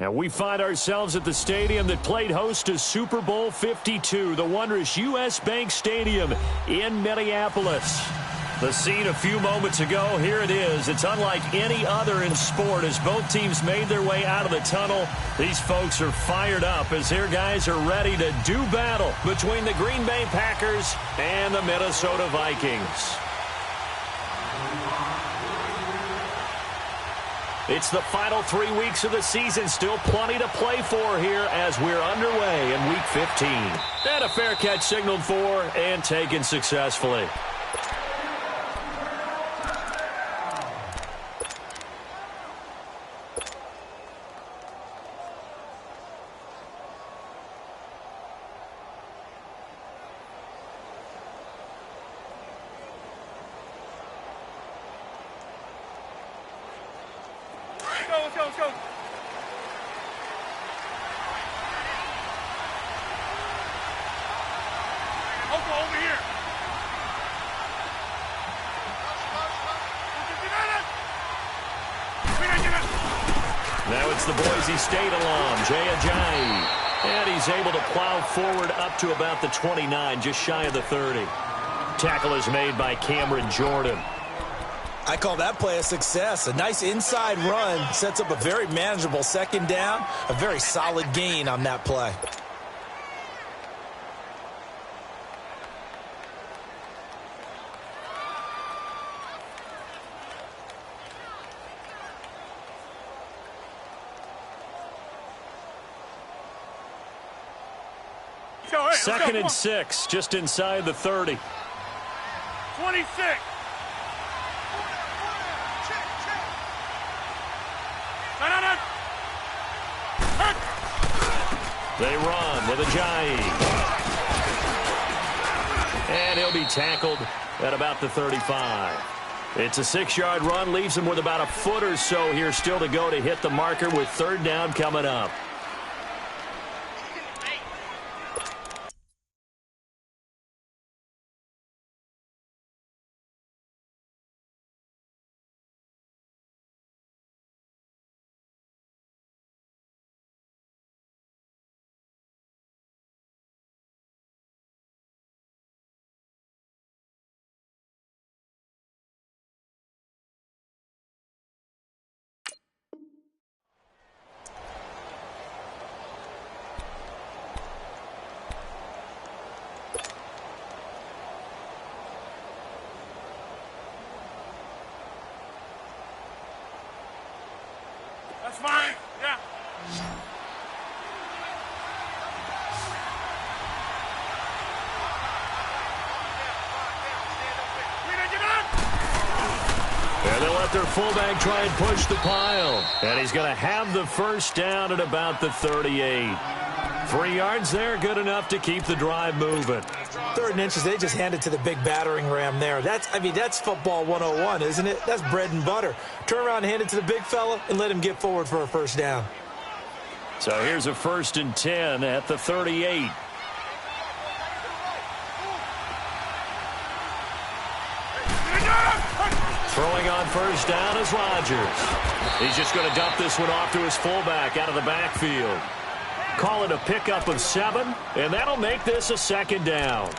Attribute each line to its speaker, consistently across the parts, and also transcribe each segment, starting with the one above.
Speaker 1: Now we find ourselves at the stadium that played host to Super Bowl 52, the wondrous U.S. Bank Stadium in Minneapolis. The scene a few moments ago, here it is. It's unlike any other in sport as both teams made their way out of the tunnel. These folks are fired up as their guys are ready to do battle between the Green Bay Packers and the Minnesota Vikings. It's the final 3 weeks of the season. Still plenty to play for here as we're underway in Week 15. And a fair catch signaled for and taken successfully.
Speaker 2: Let's go. Over here.
Speaker 1: Now it's the Boise State alum, Jay Ajayi. And he's able to plow forward up to about the 29, just shy of the 30. Tackle is made by Cameron Jordan.
Speaker 3: I call that play a success. A nice inside run sets up a very manageable second down. A very solid gain on that play.
Speaker 1: Second and 6, just inside the 30.
Speaker 2: 26.
Speaker 1: They run with Ajayi. And he'll be tackled at about the 35. It's a 6-yard run, leaves him with about a foot or so here still to go to hit the marker with third down coming up.
Speaker 2: That's fine. Yeah.
Speaker 1: And they'll let their fullback try and push the pile. And he's going to have the first down at about the 38. 3 yards there, good enough to keep the drive moving.
Speaker 3: 3rd and inches, they just handed to the big battering ram there. That's football 101, isn't it? That's bread and butter. Turn around and hand it to the big fella and let him get forward for a first down.
Speaker 1: So here's a 1st and 10 at the 38. Throwing on first down is Rodgers. He's just going to dump this one off to his fullback out of the backfield. Call it a pickup of 7, and that'll make this a 2nd down.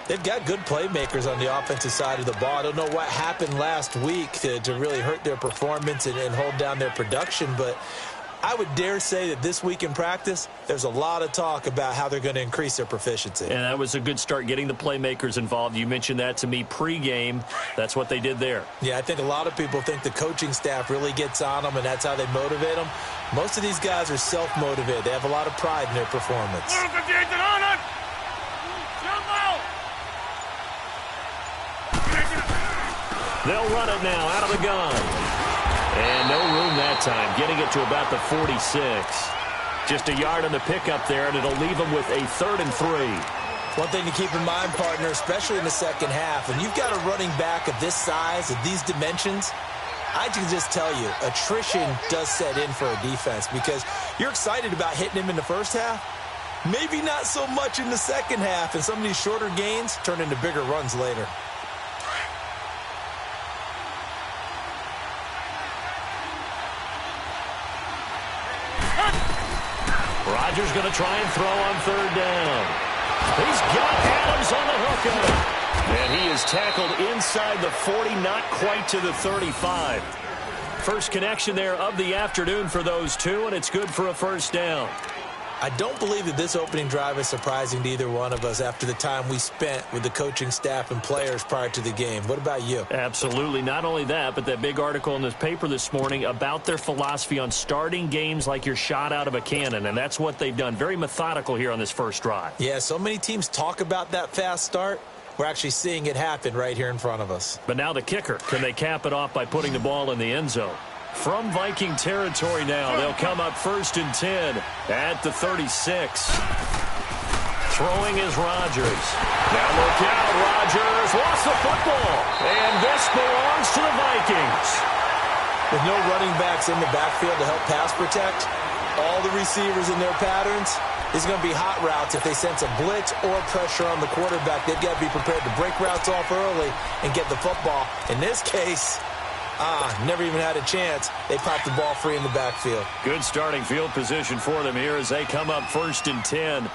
Speaker 3: They've got good playmakers on the offensive side of the ball. I don't know what happened last week to really hurt their performance and hold down their production, but I would dare say that this week in practice, there's a lot of talk about how they're going to increase their proficiency.
Speaker 1: And that was a good start getting the playmakers involved. You mentioned that to me pregame. That's what they did there.
Speaker 3: Yeah, I think a lot of people think the coaching staff really gets on them, and that's how they motivate them. Most of these guys are self-motivated. They have a lot of pride in their performance.
Speaker 1: They'll run it now out of the gun. And no room that time, getting it to about the 46. Just a yard on the pickup there, and it'll leave them with a 3rd and 3.
Speaker 3: One thing to keep in mind, partner, especially in the second half, when you've got a running back of this size, of these dimensions, I can just tell you, attrition does set in for a defense because you're excited about hitting him in the first half. Maybe not so much in the second half, and some of these shorter gains turn into bigger runs later.
Speaker 1: Rodgers going to try and throw on third down. He's got Adams on the hook. And he is tackled inside the 40, not quite to the 35. First connection there of the afternoon for those two, and it's good for a first down.
Speaker 3: I don't believe that this opening drive is surprising to either one of us after the time we spent with the coaching staff and players prior to the game. What about you?
Speaker 1: Absolutely. Not only that, but that big article in this paper this morning about their philosophy on starting games like you're shot out of a cannon, and that's what they've done. Very methodical here on this first drive.
Speaker 3: Yeah, so many teams talk about that fast start. We're actually seeing it happen right here in front of us.
Speaker 1: But now the kicker. Can they cap it off by putting the ball in the end zone? From Viking territory now, they'll come up 1st and 10 at the 36. Throwing is Rodgers. Now look out, Rodgers lost the football. And this belongs to the Vikings.
Speaker 3: With no running backs in the backfield to help pass protect, all the receivers in their patterns, it's going to be hot routes if they sense a blitz or pressure on the quarterback. They've got to be prepared to break routes off early and get the football. In this case, never even had a chance. They popped the ball free in the backfield.
Speaker 1: Good starting field position for them here as they come up 1st and 10.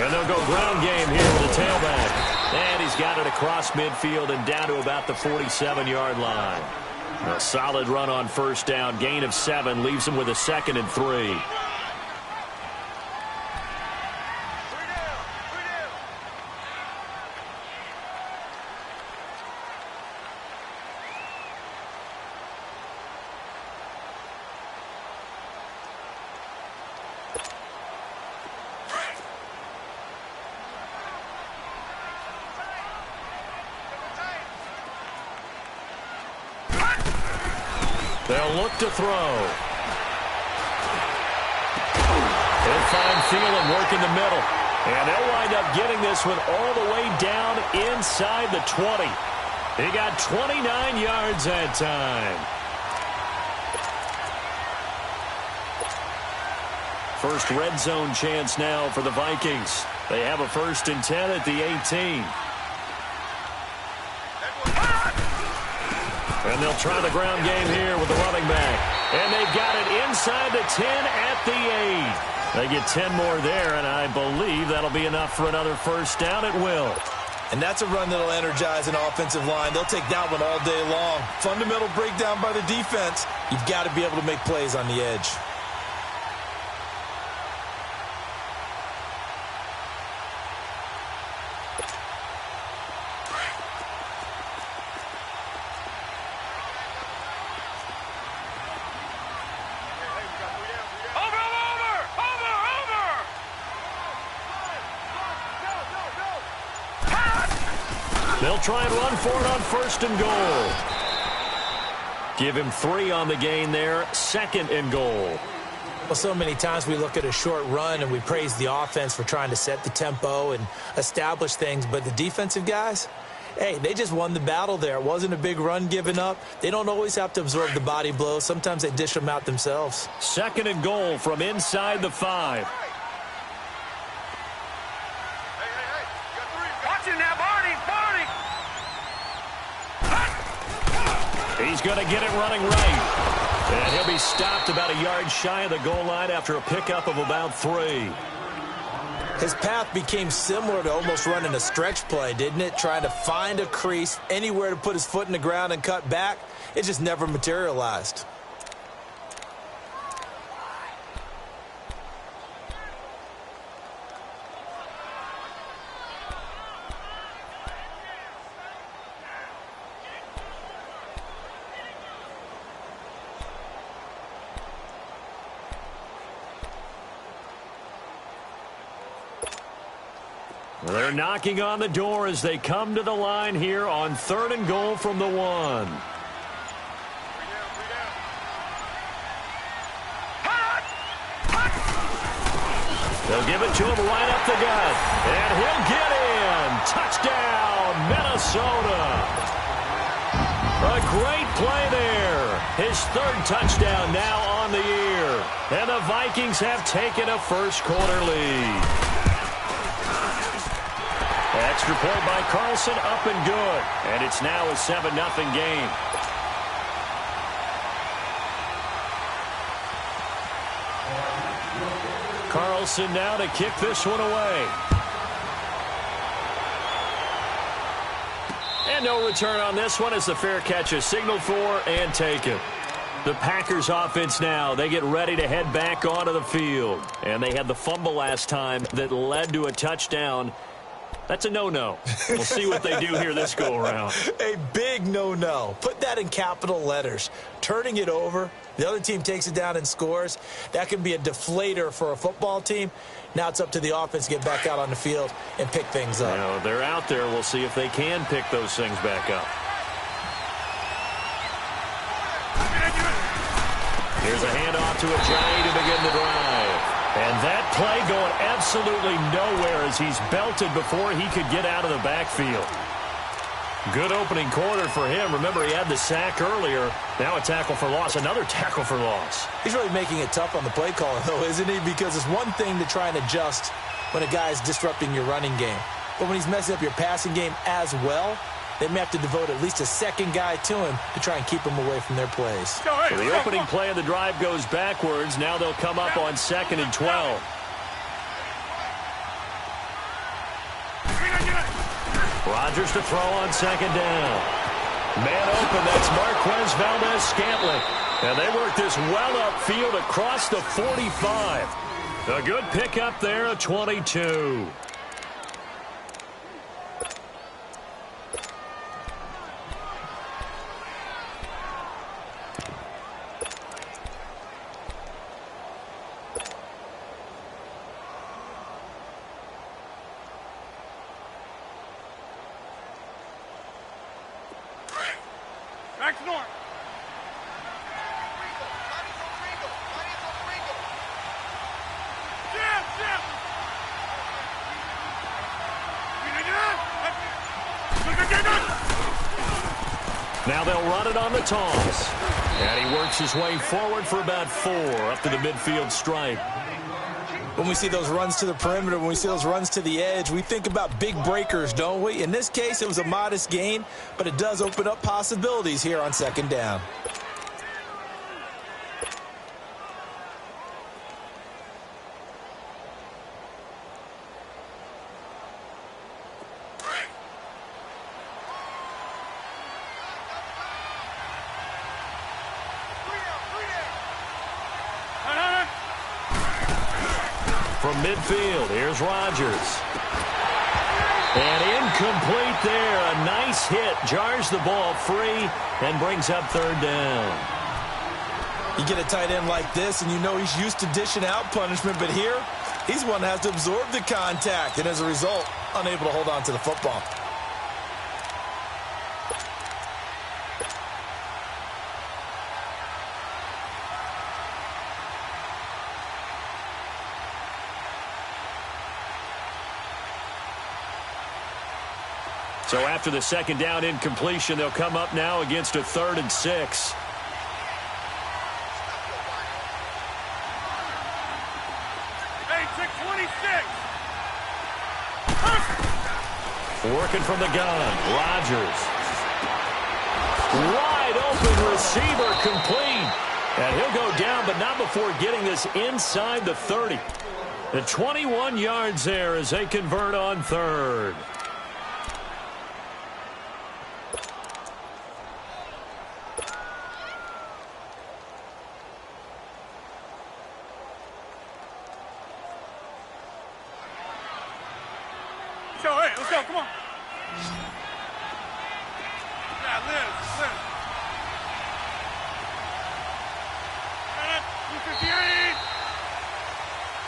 Speaker 1: And they'll go ground game here with the tailback. And he's got it across midfield and down to about the 47-yard line. A solid run on first down. Gain of 7 leaves him with a 2nd and 3. They'll look to throw. They'll find Thielen work in the middle. And they'll wind up getting this one all the way down inside the 20. He got 29 yards that time. First red zone chance now for the Vikings. They have a 1st and 10 at the 18. And they'll try the ground game here with the running back. And they've got it inside the 10 at the 8. They get 10 more there, and I believe that'll be enough for another first down. It will.
Speaker 3: And that's a run that'll energize an offensive line. They'll take that one all day long. Fundamental breakdown by the defense. You've got to be able to make plays on the edge.
Speaker 1: They'll try and run for it on 1st and goal. Give him 3 on the gain there. 2nd and goal.
Speaker 3: Well, so many times we look at a short run and we praise the offense for trying to set the tempo and establish things. But the defensive guys, hey, they just won the battle there. It wasn't a big run given up. They don't always have to absorb the body blows. Sometimes they dish them out themselves.
Speaker 1: 2nd and goal from inside the 5. He's going to get it running right. And he'll be stopped about a yard shy of the goal line after a pickup of about 3.
Speaker 3: His path became similar to almost running a stretch play, didn't it? Trying to find a crease, anywhere to put his foot in the ground and cut back. It just never materialized.
Speaker 1: They're knocking on the door as they come to the line here on 3rd and goal from the 1. They'll give it to him right up the gut. And he'll get in. Touchdown, Minnesota. A great play there. His 3rd touchdown now on the year. And the Vikings have taken a first-quarter lead. Extra point by Carlson, up and good. And it's now a 7-0 game. Wilson now to kick this one away. And no return on this one as the fair catch is signaled for and taken. The Packers offense now, they get ready to head back onto the field. And they had the fumble last time that led to a touchdown. That's a no-no. We'll see what they do here this go-around.
Speaker 3: A big no-no. Put that in capital letters. Turning it over, the other team takes it down and scores. That can be a deflator for a football team. Now it's up to the offense to get back out on the field and pick things up.
Speaker 1: You know, they're out there. We'll see if they can pick those things back up. Here's a handoff to Ajayi to begin the drive. And that play going absolutely nowhere as he's belted before he could get out of the backfield. Good opening quarter for him. Remember, he had the sack earlier. Now a tackle for loss. Another tackle for loss.
Speaker 3: He's really making it tough on the play caller, though, isn't he? Because it's one thing to try and adjust when a guy's disrupting your running game. But when he's messing up your passing game as well, they may have to devote at least a second guy to him to try and keep him away from their plays.
Speaker 1: So the opening play of the drive goes backwards. Now they'll come up on 2nd and 12. Rodgers to throw on 2nd down. Man open, that's Marquez Valdez-Scantling. And they work this well upfield across the 45. A good pickup there, a 22.
Speaker 2: Back to north.
Speaker 1: Now they'll run it on the toss. And he works his way forward for about 4 up to the midfield stripe.
Speaker 3: When we see those runs to the perimeter, when we see those runs to the edge, we think about big breakers, don't we? In this case, it was a modest gain, but it does open up possibilities here on 2nd down.
Speaker 1: From midfield, here's Rodgers. And incomplete there. A nice hit. Jars the ball free and brings up 3rd down.
Speaker 3: You get a tight end like this, and you know he's used to dishing out punishment, but here, he's one that has to absorb the contact, and as a result, unable to hold on to the football.
Speaker 1: So after the 2nd down incompletion, they'll come up now against a 3rd and 6.
Speaker 2: Hey, 626.
Speaker 1: Working from the gun, Rodgers. Wide open receiver complete. And he'll go down, but not before getting this inside the 30. The 21 yards there as they convert on 3rd.
Speaker 2: Let's go, come on. Yeah, Liz.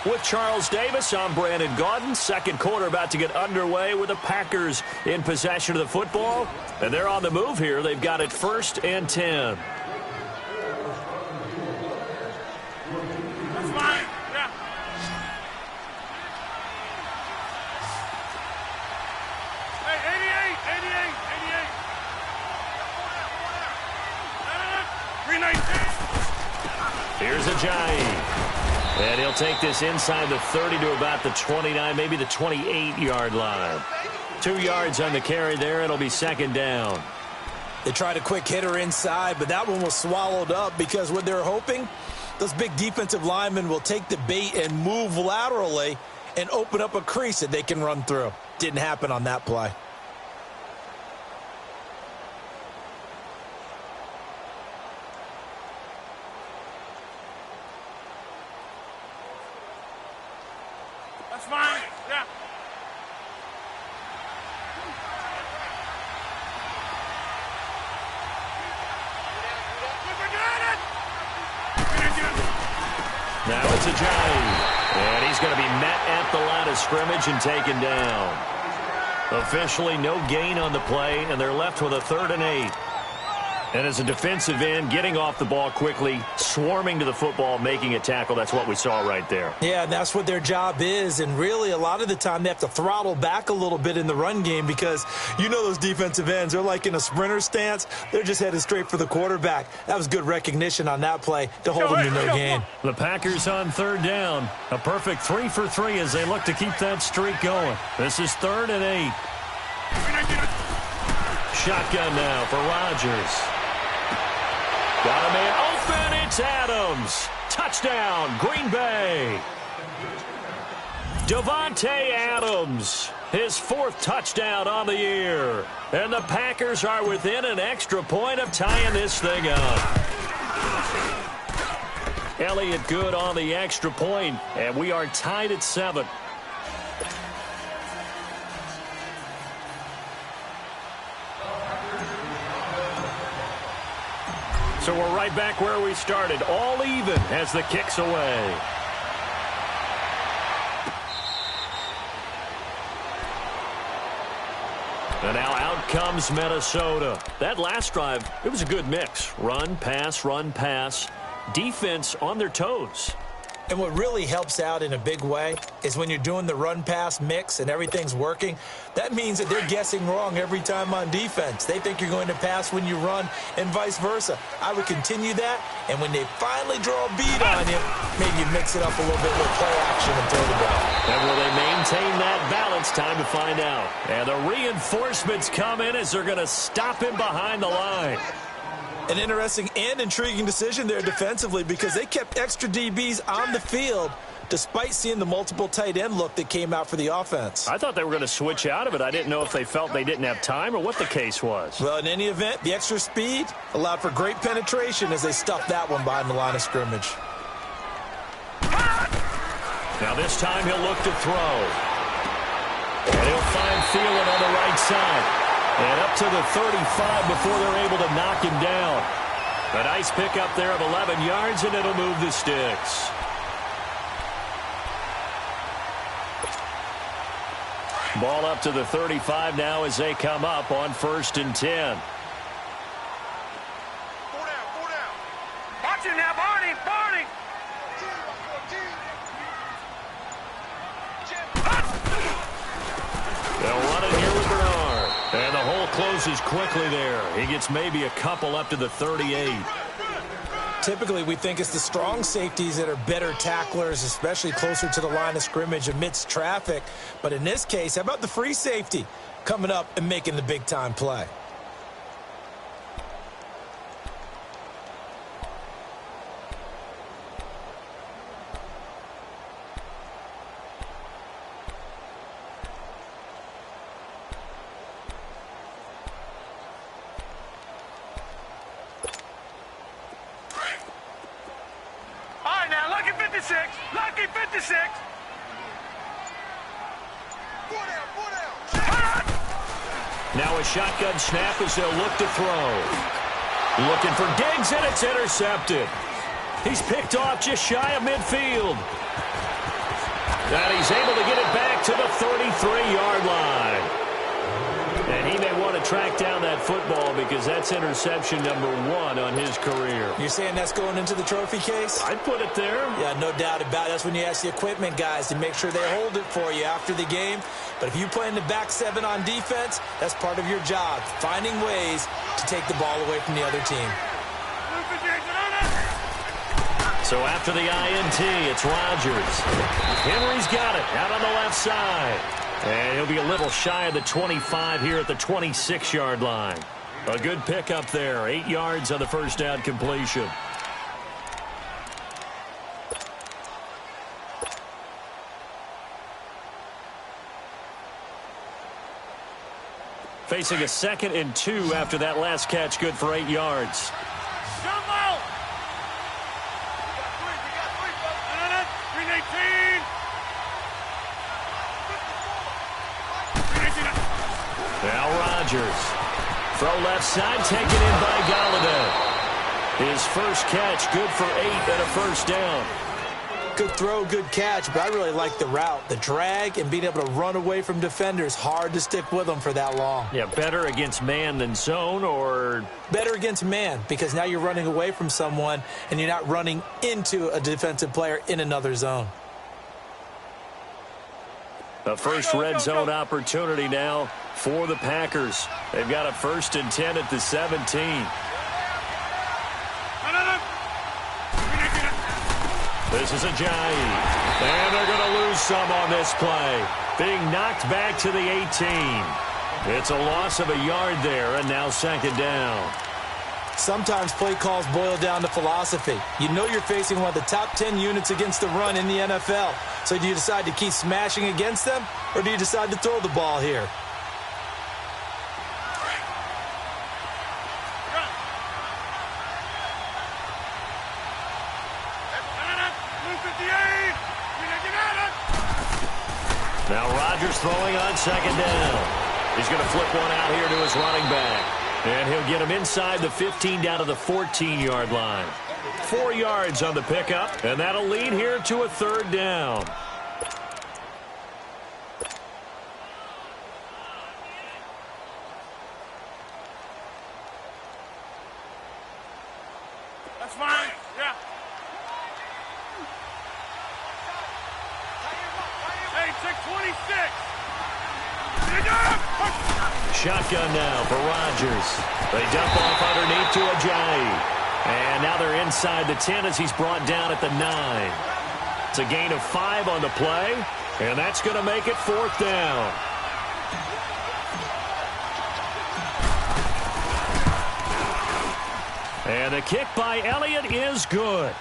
Speaker 2: 258.
Speaker 1: With Charles Davis, I'm Brandon Gaudin. 2nd quarter about to get underway with the Packers in possession of the football. And they're on the move here. They've got it 1st and 10.
Speaker 2: That's fine. Yeah. Hey, 88. 319.
Speaker 1: Here's Ajayi. And he'll take this inside the 30 to about the 29, maybe the 28-yard line. 2 yards on the carry there. It'll be 2nd down.
Speaker 3: They tried a quick hitter inside, but that one was swallowed up because what they're hoping Those big defensive linemen will take the bait and move laterally and open up a crease that they can run through. Didn't happen on that play.
Speaker 2: That's fine. Yeah.
Speaker 1: Now it's Ajayi, and he's going to be met at the line of scrimmage and taken down. Officially no gain on the play, and they're left with a 3rd and 8. And as a defensive end, getting off the ball quickly, swarming to the football, making a tackle, that's what we saw right there.
Speaker 3: Yeah, and that's what their job is, and really a lot of the time they have to throttle back a little bit in the run game because you know those defensive ends, they're like in a sprinter stance. They're just headed straight for the quarterback. That was good recognition on that play to hold them to no gain.
Speaker 1: The Packers on 3rd down. A perfect 3 for 3 as they look to keep that streak going. This is 3rd and 8. Shotgun now for Rodgers. Got a man open. It's Adams. Touchdown, Green Bay. Davante Adams, his 4th touchdown on the year. And the Packers are within an extra point of tying this thing up. Elliott good on the extra point, and we are tied at 7. So we're right back where we started, all even as the kick's away. And now out comes Minnesota. That last drive, it was a good mix. Run, pass, defense on their toes.
Speaker 3: And what really helps out in a big way is when you're doing the run-pass mix and everything's working, that means that they're guessing wrong every time on defense. They think you're going to pass when you run and vice versa. I would continue that, and when they finally draw a bead on you, maybe you mix it up a little bit with play action and throw the ball.
Speaker 1: And will they maintain that balance? Time to find out. And the reinforcements come in as they're going to stop him behind the line.
Speaker 3: An interesting and intriguing decision there defensively because they kept extra DBs on the field despite seeing the multiple tight end look that came out for the offense.
Speaker 1: I thought they were going to switch out of it. I didn't know if they felt they didn't have time or what the case was.
Speaker 3: Well, in any event, the extra speed allowed for great penetration as they stuffed that one behind the line of scrimmage.
Speaker 1: Now this time he'll look to throw. And he'll find Thielen on the right side. And up to the 35 before they're able to knock him down. A nice pickup there of 11 yards, and it'll move the sticks. Ball up to the 35 now as they come up on 1st and 10.
Speaker 2: 4 down. Watch it now, Barney.
Speaker 1: They'll run it here with Bernard. And the hole closes quickly there. He gets maybe a couple up to the 38.
Speaker 3: Typically, we think it's the strong safeties that are better tacklers, especially closer to the line of scrimmage amidst traffic. But in this case, how about the free safety coming up and making the big-time play?
Speaker 2: Lucky 56. 4 down.
Speaker 1: Now a shotgun snap as they'll look to throw. Looking for Diggs, and it's intercepted. He's picked off just shy of midfield. And he's able to get it back to the 33-yard line. And he may want to track down that football because that's interception number 1 on his career.
Speaker 3: You're saying that's going into the trophy case?
Speaker 1: I'd put it there.
Speaker 3: Yeah, no doubt about it. That's when you ask the equipment guys to make sure they hold it for you after the game. But if you play in the back 7 on defense, that's part of your job, finding ways to take the ball away from the other team.
Speaker 1: So after the INT, it's Rodgers. Henry's got it out on the left side. And he'll be a little shy of the 25 here at the 26-yard line. A good pickup there. 8 yards on the first down completion. facing a 2nd and 2 after that last catch, good for 8 yards.
Speaker 2: Jump out! We got three, folks. 318. 318.
Speaker 1: Now Rodgers. Throw left side, taken in by Galladay. His first catch, good for 8 and a first down.
Speaker 3: Good throw, good catch, but I really like the route. The drag and being able to run away from defenders, hard to stick with them for that long.
Speaker 1: Yeah, better against man than zone, or?
Speaker 3: Better against man, because now you're running away from someone and you're not running into a defensive player in another zone.
Speaker 1: The first red zone opportunity now for the Packers. They've got a 1st and 10 at the 17. This is Ajayi. And they're going to lose some on this play. Being knocked back to the 18. It's a loss of a yard there, and now 2nd down.
Speaker 3: Sometimes play calls boil down to philosophy. You know you're facing one of the top 10 units against the run in the NFL. So do you decide to keep smashing against them, or do you decide to throw the ball here?
Speaker 1: Now Rodgers throwing on 2nd down. He's going to flip one out here to his running back. And he'll get him inside the 15 down to the 14-yard line. 4 yards on the pickup, and that'll lead here to a 3rd down.
Speaker 2: That's fine. Yeah. Hey, 626.
Speaker 1: Shotgun now for Rodgers. They dump off underneath to Ajayi. And now they're inside the 10 as he's brought down at the 9. It's a gain of 5 on the play, and that's going to make it 4th down. And the kick by Elliott is good.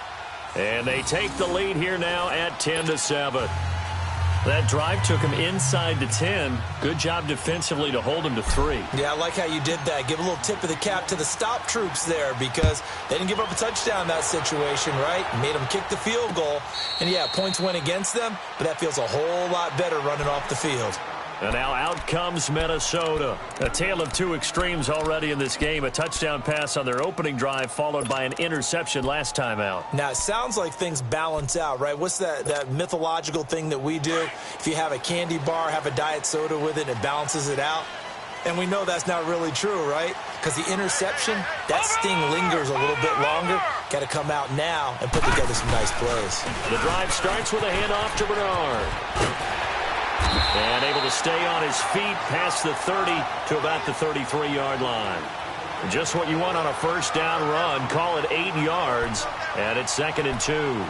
Speaker 1: And they take the lead here now at 10-7. That drive took him inside the 10. Good job defensively to hold him to 3.
Speaker 3: Yeah, I like how you did that. Give a little tip of the cap to the stop troops there, because they didn't give up a touchdown in that situation, right? Made them kick the field goal. And, yeah, points went against them, but that feels a whole lot better running off the field.
Speaker 1: And now out comes Minnesota. A tale of 2 extremes already in this game. A touchdown pass on their opening drive followed by an interception last time out.
Speaker 3: Now, it sounds like things balance out, right? What's that mythological thing that we do? If you have a candy bar, have a diet soda with it, it balances it out. And we know that's not really true, right? Because the interception, that sting lingers a little bit longer. Got to come out now and put together some nice plays.
Speaker 1: The drive starts with a handoff to Bernard. And able to stay on his feet past the 30 to about the 33-yard line. Just what you want on a first down run. Call it 8 yards, and it's 2nd and 2.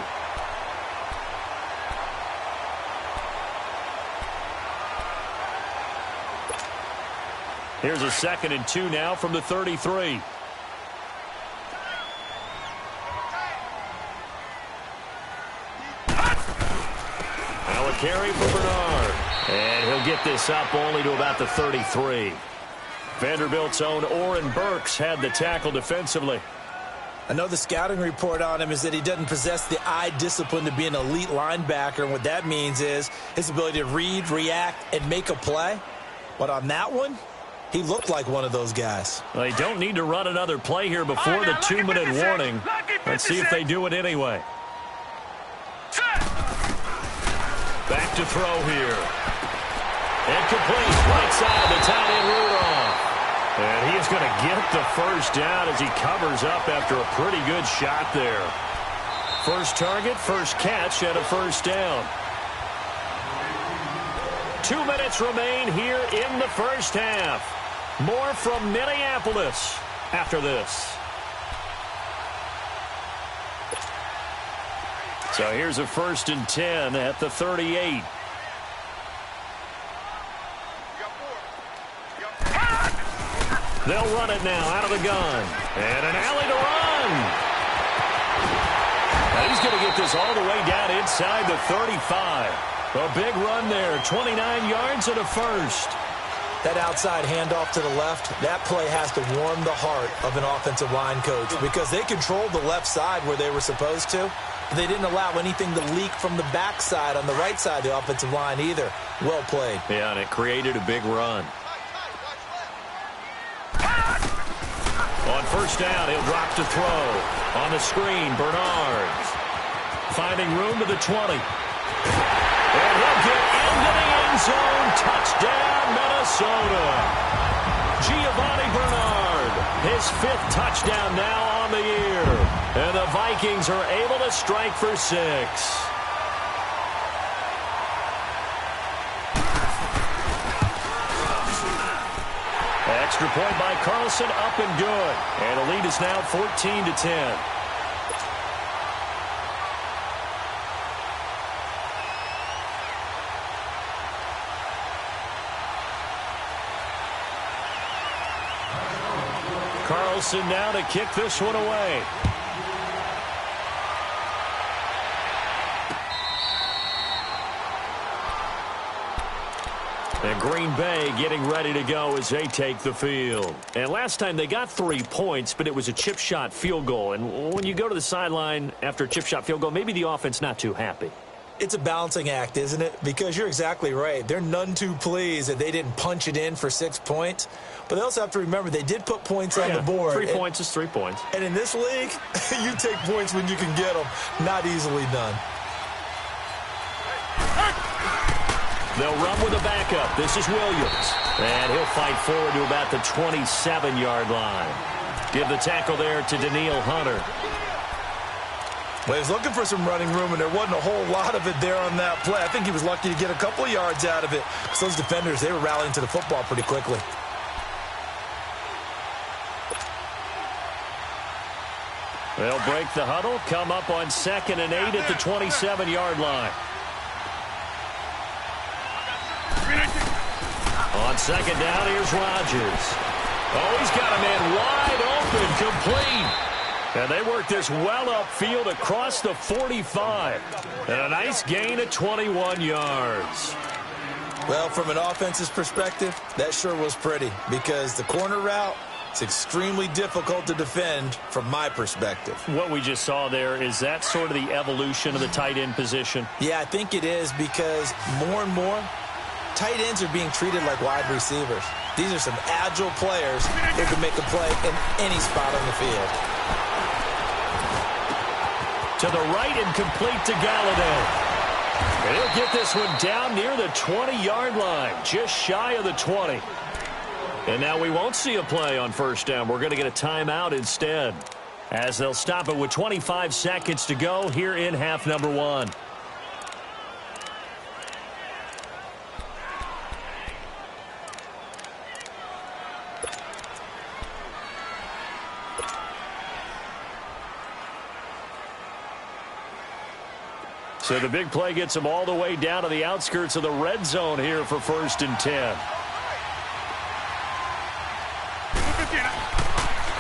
Speaker 1: Here's a 2nd and 2 now from the 33. Now a carry for Bernard. And he'll get this up only to about the 33. Vanderbilt's own Oren Burks had the tackle defensively.
Speaker 3: I know the scouting report on him is that he doesn't possess the eye discipline to be an elite linebacker. And what that means is his ability to read, react, and make a play. But on that one, he looked like one of those guys.
Speaker 1: They don't need to run another play here before the 2-minute warning. Let's see if they do it anyway. Back to throw here. And complete right side to tight end Rudolph. And he is going to get the first down as he covers up after a pretty good shot there. First target, first catch, and a first down. 2 minutes remain here in the first half. More from Minneapolis after this. So here's a 1st and 10 at the 38. They'll run it now out of the gun. And an alley to run. And he's going to get this all the way down inside the 35. A big run there, 29 yards and a first.
Speaker 3: That outside handoff to the left, that play has to warm the heart of an offensive line coach because they controlled the left side where they were supposed to. They didn't allow anything to leak from the backside on the right side of the offensive line either. Well played.
Speaker 1: Yeah, and it created a big run. On first down, he'll drop to throw. On the screen, Bernard. Finding room to the 20. And he'll get into the end zone. Touchdown, Minnesota. Giovanni Bernard, his 5th touchdown now on the year. And the Vikings are able to strike for 6. Extra point by Carlson, up and good. And the lead is now 14-10. Carlson now to kick this one away. And Green Bay getting ready to go as they take the field. And last time they got 3 points, but it was a chip shot field goal. And when you go to the sideline after a chip shot field goal, maybe the offense not too happy.
Speaker 3: It's a balancing act, isn't it? Because you're exactly right. They're none too pleased that they didn't punch it in for 6 points. But they also have to remember they did put points on the board.
Speaker 1: 3 points is 3 points.
Speaker 3: And in this league, you take points when you can get them. Not easily done.
Speaker 1: They'll run with a backup. This is Williams. And he'll fight forward to about the 27-yard line. Give the tackle there to Daniil Hunter.
Speaker 3: Well, he was looking for some running room, and there wasn't a whole lot of it there on that play. I think he was lucky to get a couple of yards out of it. Because those defenders, they were rallying to the football pretty quickly.
Speaker 1: They'll break the huddle, come up on 2nd and 8 at the 27-yard line. On 2nd down, here's Rodgers. Oh, he's got a man wide open, complete. And they work this well upfield across the 45. And a nice gain of 21 yards.
Speaker 3: Well, from an offense's perspective, that sure was pretty. Because the corner route, it's extremely difficult to defend from my perspective.
Speaker 1: What we just saw there, is that sort of the evolution of the tight end position?
Speaker 3: Yeah, I think it is because more and more, tight ends are being treated like wide receivers. These are some agile players who can make a play in any spot on the field.
Speaker 1: To the right and complete to Galladay. And he'll get this one down near the 20-yard line, just shy of the 20. And now we won't see a play on first down. We're going to get a timeout instead, as they'll stop it with 25 seconds to go here in half number 1. So the big play gets them all the way down to the outskirts of the red zone here for 1st and 10.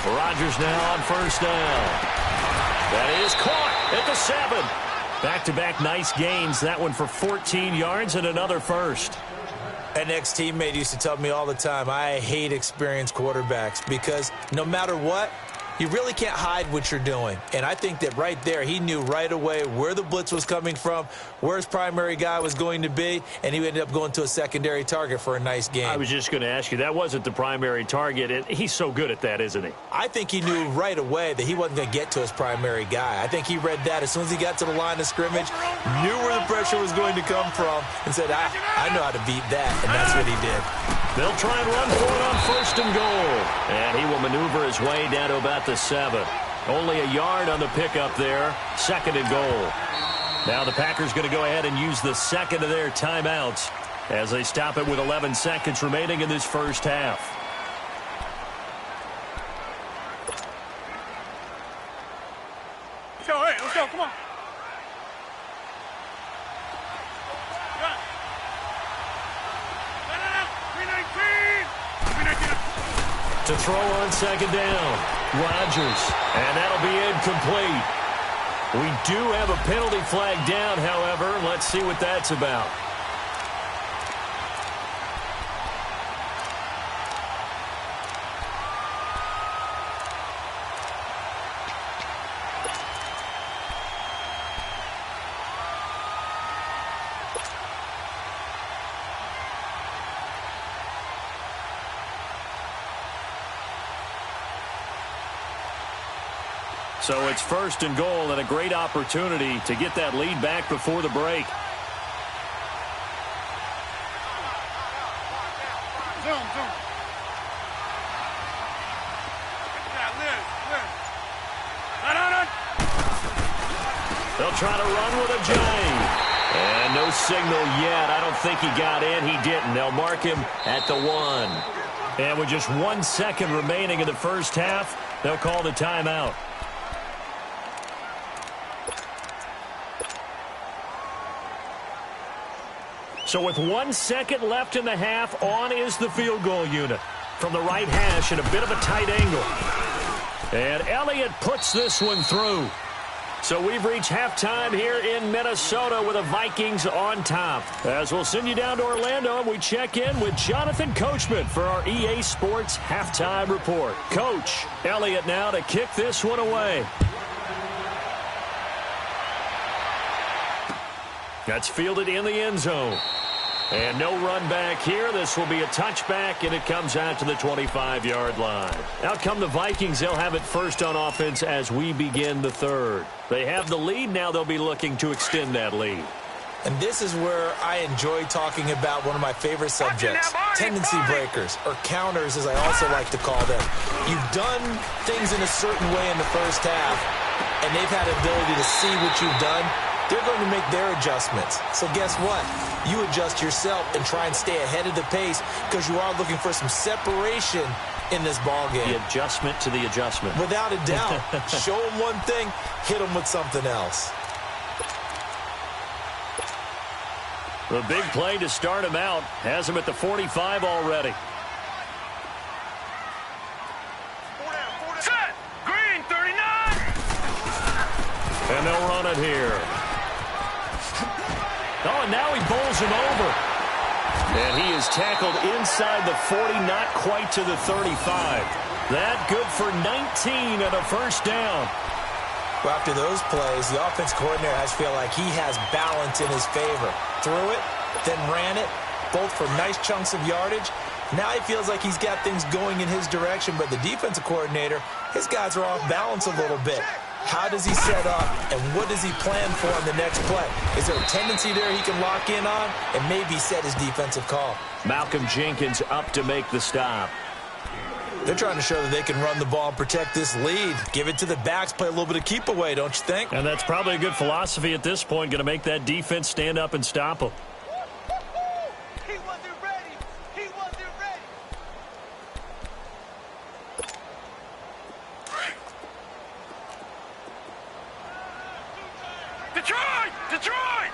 Speaker 1: Rodgers now on first down. That is caught at the 7. Back-to-back nice gains. That one for 14 yards and another first.
Speaker 3: An ex-teammate used to tell me all the time, I hate experienced quarterbacks because no matter what, you really can't hide what you're doing. And I think that right there, he knew right away where the blitz was coming from, where his primary guy was going to be, and he ended up going to a secondary target for a nice game.
Speaker 1: I was just going to ask you, that wasn't the primary target, and he's so good at that, isn't he?
Speaker 3: I think he knew right away that he wasn't going to get to his primary guy. I think he read that as soon as he got to the line of scrimmage, knew where the pressure was going to come from, and said, I know how to beat that, and that's what he did.
Speaker 1: They'll try and run for it on 1st and goal. And he will maneuver his way down to about the 7. Only a yard on the pickup there. 2nd and goal. Now the Packers going to go ahead and use the second of their timeouts as they stop it with 11 seconds remaining in this first half.
Speaker 2: Let's go, hey, let's go, come on.
Speaker 1: To throw on 2nd down, Rodgers, and that'll be incomplete. We do have a penalty flag down, however. Let's see what that's about. So it's 1st and goal and a great opportunity to get that lead back before the break.
Speaker 2: Zoom, zoom. Yeah, Liz.
Speaker 1: They'll try to run with a J. And no signal yet. I don't think he got in. He didn't. They'll mark him at the 1. And with just 1 second remaining in the first half, they'll call the timeout. So with 1 second left in the half, on is the field goal unit. From the right hash at a bit of a tight angle. And Elliott puts this one through. So we've reached halftime here in Minnesota with the Vikings on top. As we'll send you down to Orlando, and we check in with Jonathan Coachman for our EA Sports Halftime Report. Coach, Elliott now to kick this one away. That's fielded in the end zone. And no run back here. This will be a touchback, and it comes out to the 25-yard line. Out come the Vikings. They'll have it first on offense as we begin the third. They have the lead. Now they'll be looking to extend that lead.
Speaker 3: And this is where I enjoy talking about one of my favorite subjects, tendency breakers, or counters as I also like to call them. You've done things in a certain way in the first half, and they've had the ability to see what you've done. They're going to make their adjustments. So guess what? You adjust yourself and try and stay ahead of the pace because you are looking for some separation in this ball game.
Speaker 1: The adjustment to the adjustment.
Speaker 3: Without a doubt. Show them one thing, hit them with something else.
Speaker 1: The big play to start him out has him at the 45 already.
Speaker 2: Set. Green, 39.
Speaker 1: And they'll run it here. Oh, and now he bowls him over. And he is tackled inside the 40, not quite to the 35. That good for 19 and a first down.
Speaker 3: Well, after those plays, the offense coordinator has feel like he has balance in his favor. Threw it, then ran it, both for nice chunks of yardage. Now he feels like he's got things going in his direction, but the defensive coordinator, his guys are off balance a little bit. How does he set up, and what does he plan for in the next play? Is there a tendency there he can lock in on and maybe set his defensive call?
Speaker 1: Malcolm Jenkins up to make the stop.
Speaker 3: They're trying to show that they can run the ball and protect this lead. Give it to the backs, play a little bit of keep away, don't you think?
Speaker 1: And that's probably a good philosophy at this point, going to make that defense stand up and stop them.
Speaker 2: He wasn't ready. He wasn't ready. Detroit!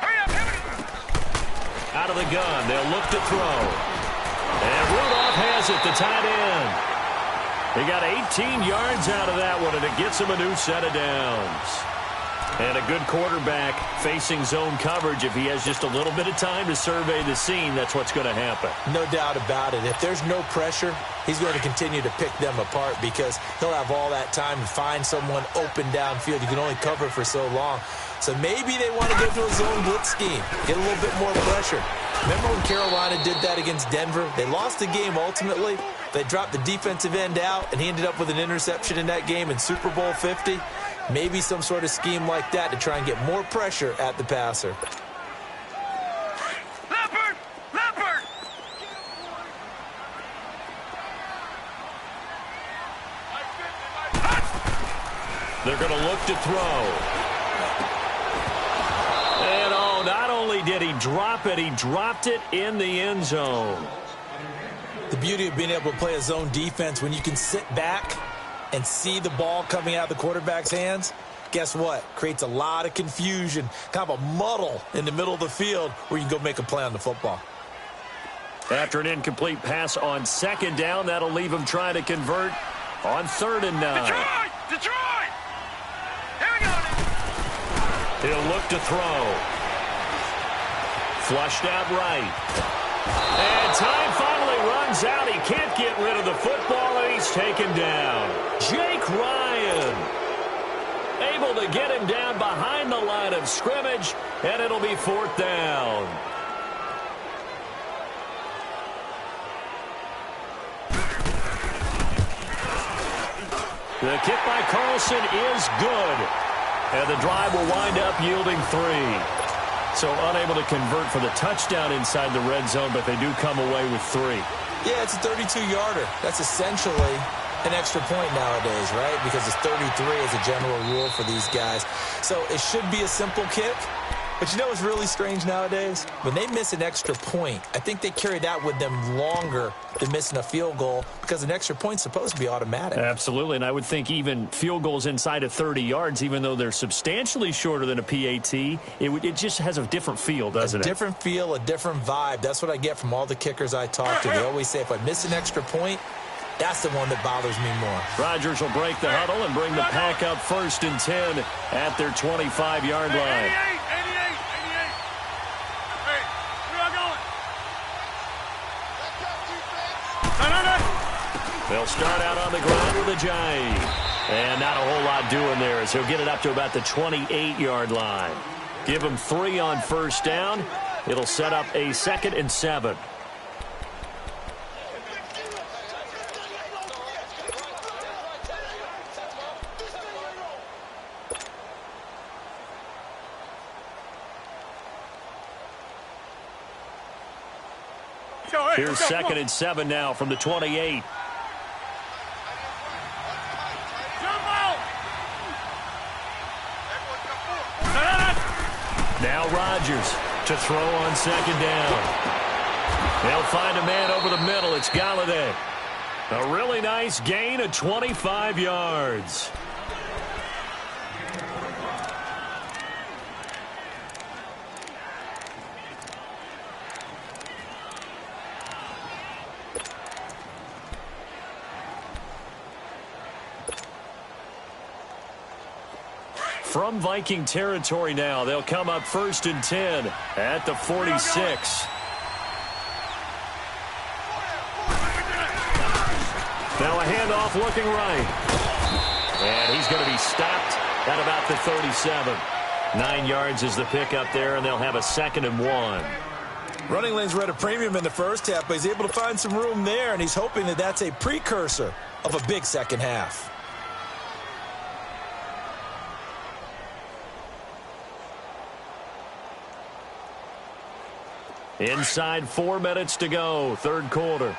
Speaker 2: Hurry up,
Speaker 1: Out of the gun, they'll look to throw. And Rudolph has it, the tight end. He got 18 yards out of that one, and it gets him a new set of downs. And a good quarterback facing zone coverage. If he has just a little bit of time to survey the scene, that's what's going to happen.
Speaker 3: No doubt about it. If there's no pressure, he's going to continue to pick them apart because he'll have all that time to find someone open downfield. You can only cover for so long. So maybe they want to go to a zone blitz scheme, get a little bit more pressure. Remember when Carolina did that against Denver? They lost the game ultimately. They dropped the defensive end out, and he ended up with an interception in that game in Super Bowl 50. Maybe some sort of scheme like that to try and get more pressure at the passer.
Speaker 2: Leopard!
Speaker 1: They're going to look to throw. And oh, not only did he drop it, he dropped it in the end zone.
Speaker 3: The beauty of being able to play a zone defense when you can sit back and see the ball coming out of the quarterback's hands, guess what? Creates a lot of confusion, kind of a muddle in the middle of the field where you can go make a play on the football.
Speaker 1: After an incomplete pass on second down, that'll leave him trying to convert on 3rd and 9.
Speaker 2: Detroit! Here we go.
Speaker 1: He'll look to throw. Flushed out right. And time finally runs out. He can't get rid of the football, and he's taken down. Jake Ryan able to get him down behind the line of scrimmage, and it'll be 4th down. The kick by Carlson is good. And the drive will wind up yielding 3. So unable to convert for the touchdown inside the red zone, but they do come away with 3.
Speaker 3: Yeah, it's a 32-yarder. That's essentially an extra point nowadays, right? Because it's 33 as a general rule for these guys. So it should be a simple kick. But you know what's really strange nowadays? When they miss an extra point, I think they carry that with them longer than missing a field goal because an extra point's supposed to be automatic.
Speaker 1: Absolutely, and I would think even field goals inside of 30 yards, even though they're substantially shorter than a PAT, it just has a different feel, doesn't it?
Speaker 3: A different feel, a different vibe. That's what I get from all the kickers I talk to. They always say if I miss an extra point, that's the one that bothers me more.
Speaker 1: Rodgers will break the huddle and bring the pack up 1st and 10 at their 25-yard line. They'll start out on the ground with a giant. And not a whole lot doing there as he'll get it up to about the 28-yard line. Give him 3 on 1st down. It'll set up a 2nd and 7. Here's 2nd and 7 now from the 28. Now Rodgers to throw on 2nd down. They'll find a man over the middle. It's Galladay. A really nice gain of 25 yards. From Viking territory now, they'll come up 1st and 10 at the 46. Now a handoff looking right. And he's going to be stopped at about the 37. 9 yards is the pickup there, and they'll have a 2nd and 1.
Speaker 3: Running lanes were at a premium in the first half, but he's able to find some room there, and he's hoping that that's a precursor of a big second half.
Speaker 1: Inside 4 minutes to go, 3rd quarter.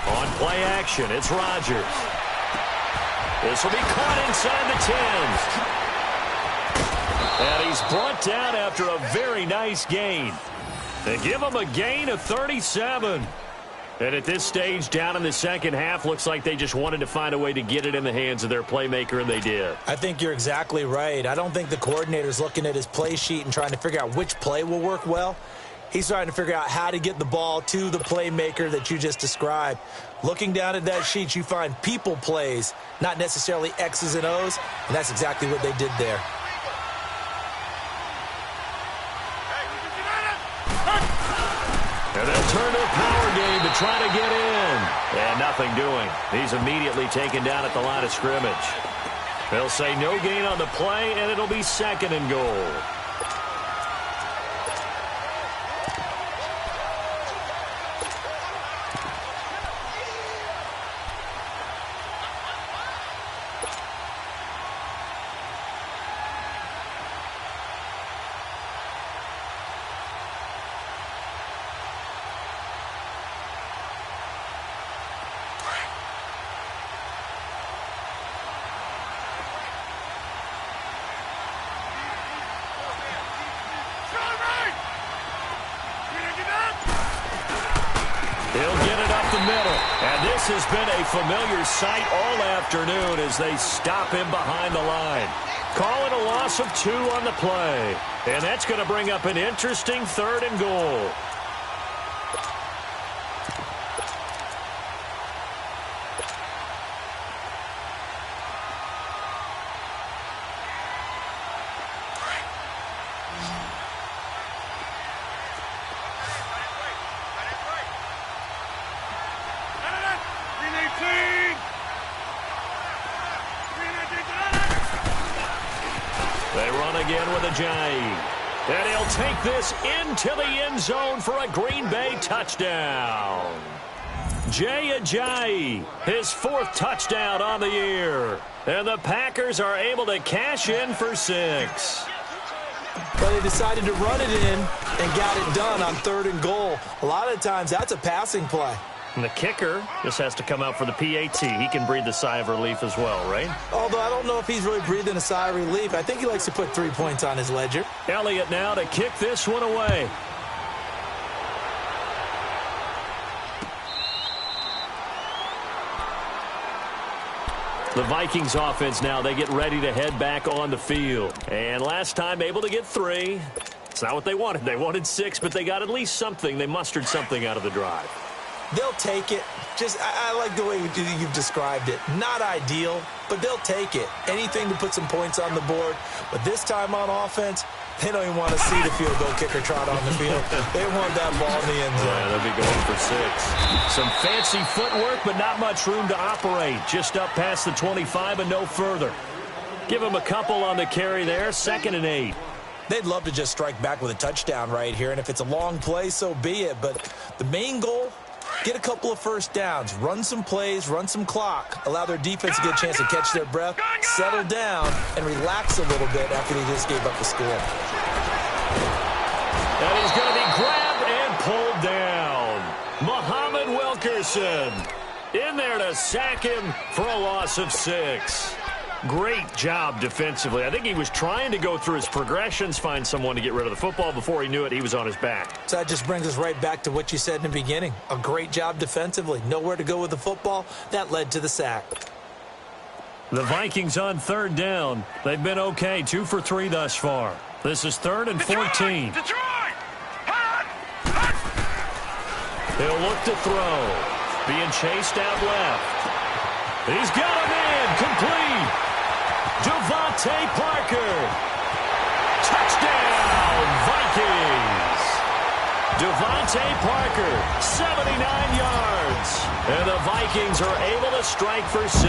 Speaker 1: On play action, it's Rodgers. This will be caught inside the 10. And he's brought down after a very nice gain. They give him a gain of 37. And at this stage, down in the second half, looks like they just wanted to find a way to get it in the hands of their playmaker, and they did.
Speaker 3: I think you're exactly right. I don't think the coordinator's looking at his play sheet and trying to figure out which play will work well. He's trying to figure out how to get the ball to the playmaker that you just described. Looking down at that sheet, you find people plays, not necessarily X's and O's, and that's exactly what they did there.
Speaker 1: And they'll turn to a power game to try to get in. And nothing doing. He's immediately taken down at the line of scrimmage. They'll say no gain on the play, and it'll be 2nd and goal. He'll get it up the middle. And this has been a familiar sight all afternoon as they stop him behind the line. Call it a loss of 2 on the play. And that's going to bring up an interesting 3rd and goal. again with Ajayi. And he'll take this into the end zone for a Green Bay touchdown. Jay Ajayi, his 4th touchdown on the year. And the Packers are able to cash in for 6.
Speaker 3: But they decided to run it in and got it done on 3rd and goal. A lot of times that's a passing play.
Speaker 1: And the kicker just has to come out for the PAT. He can breathe the sigh of relief as well, right?
Speaker 3: Although I don't know if he's really breathing a sigh of relief. I think he likes to put 3 points on his ledger.
Speaker 1: Elliott now to kick this one away. The Vikings offense now, they get ready to head back on the field. And last time able to get 3. It's not what they wanted. They wanted 6, but they got at least something. They mustered something out of the drive.
Speaker 3: They'll take it. I like the way you've described it. Not ideal, but they'll take it. Anything to put some points on the board. But this time on offense, they don't even want to see the field goal kicker trot on the field. They want that ball in the end zone.
Speaker 1: Yeah, they'll be going for 6. Some fancy footwork, but not much room to operate. Just up past the 25 and no further. Give them a couple on the carry there. 2nd and 8.
Speaker 3: They'd love to just strike back with a touchdown right here, and if it's a long play, so be it. But the main goal, get a couple of first downs, run some plays, run some clock, allow their defense to get a chance to catch their breath, settle down, and relax a little bit after they just gave up the score.
Speaker 1: And he's going to be grabbed and pulled down. Muhammad Wilkerson in there to sack him for a loss of 6. Great job defensively. I think he was trying to go through his progressions, find someone to get rid of the football. Before he knew it, he was on his back.
Speaker 3: So that just brings us right back to what you said in the beginning. A great job defensively. Nowhere to go with the football. That led to the sack.
Speaker 1: The Vikings on 3rd down. They've been okay, 2 for 3 thus far. This is 3rd and 14. He'll look to throw. Being chased out left. He's got a man complete. Devontae Parker. Touchdown, Vikings. Devontae Parker, 79 yards. And the Vikings are able to strike for 6.